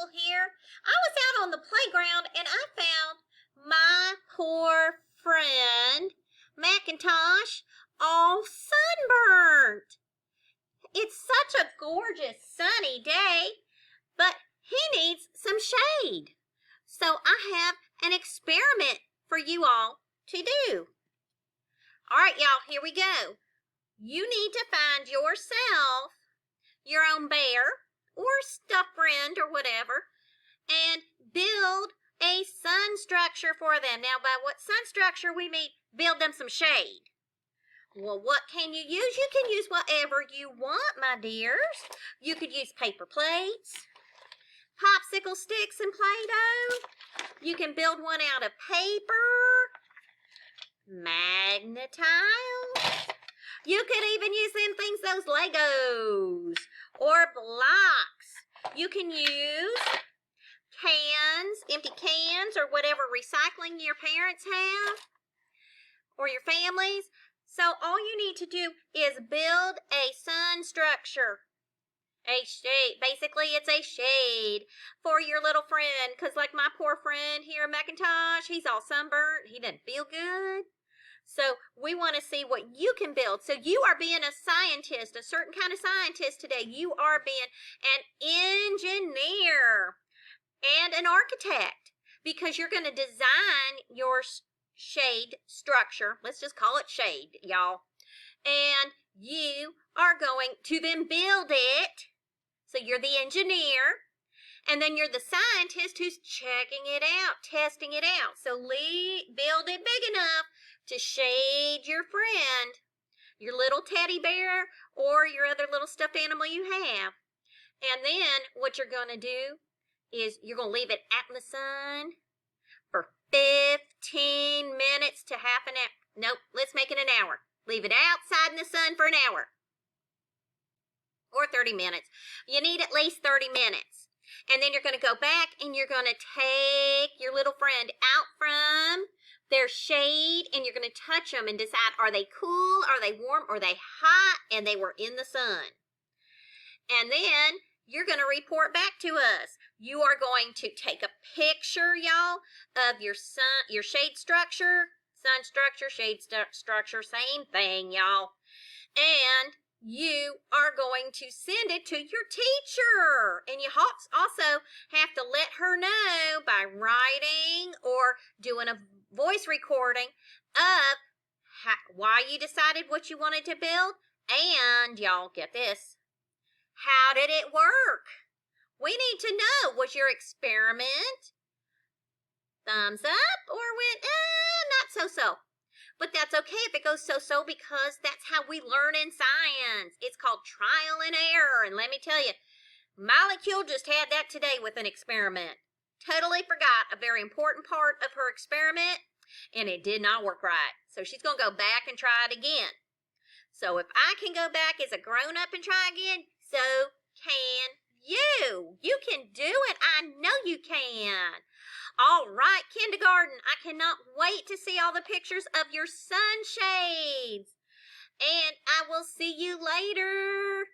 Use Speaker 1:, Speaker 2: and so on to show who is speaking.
Speaker 1: Cule here. I was out on the playground and I found my poor friend, Macintosh, all sunburnt. It's such a gorgeous sunny day, but he needs some shade. So I have an experiment for you all to do. All right, y'all, here we go. You need to find yourself your own bear or stuffed friend or whatever and build a sun structure for them. Now, by what sun structure we mean build them some shade. Well, what can you use? You can use whatever you want, my dears. You could use paper plates, popsicle sticks and Play-Doh. You can build one out of paper, magnetile. You could even use them things, those Legos or blocks. You can use cans, empty cans, or whatever recycling your parents have or your families. So all you need to do is build a sun structure. A shade. Basically, it's a shade for your little friend. Because like my poor friend here, Macintosh, he's all sunburnt. He doesn't feel good. So we want to see what you can build. So you are being a scientist, a certain kind of scientist today. You are being an engineer and an architect because you're going to design your shade structure. Let's just call it shade, y'all. And you are going to then build it. So you're the engineer. And then you're the scientist who's checking it out, testing it out. So build it big enough to shade your friend, your little teddy bear, or your other little stuffed animal you have. And then what you're going to do is you're going to leave it out in the sun for 15 minutes to half an hour. Nope, let's make it an hour. Leave it outside in the sun for an hour. Or 30 minutes. You need at least 30 minutes. And then you're going to go back and you're going to take your little friend out from their shade and you're going to touch them and decide, are they cool, are they warm, are they hot, and they were in the sun. And then you're going to report back to us. You are going to take a picture, y'all, of your shade structure. Sun structure, shade structure, same thing, y'all. And you are going to send it to your teacher. And you also have to let her know by writing or doing a voice recording of why you decided what you wanted to build. And y'all, get this. How did it work? We need to know, was your experiment thumbs up or went, not so-so? But that's okay if it goes so-so because that's how we learn in science. It's called trial and error. And let me tell you, Cule just had that today with an experiment. Totally forgot a very important part of her experiment, and it did not work right. So she's going to go back and try it again. So if I can go back as a grown-up and try again, so can you. You can do it. I know you can. All right, kindergarten, I cannot wait to see all the pictures of your sunshades. And I will see you later.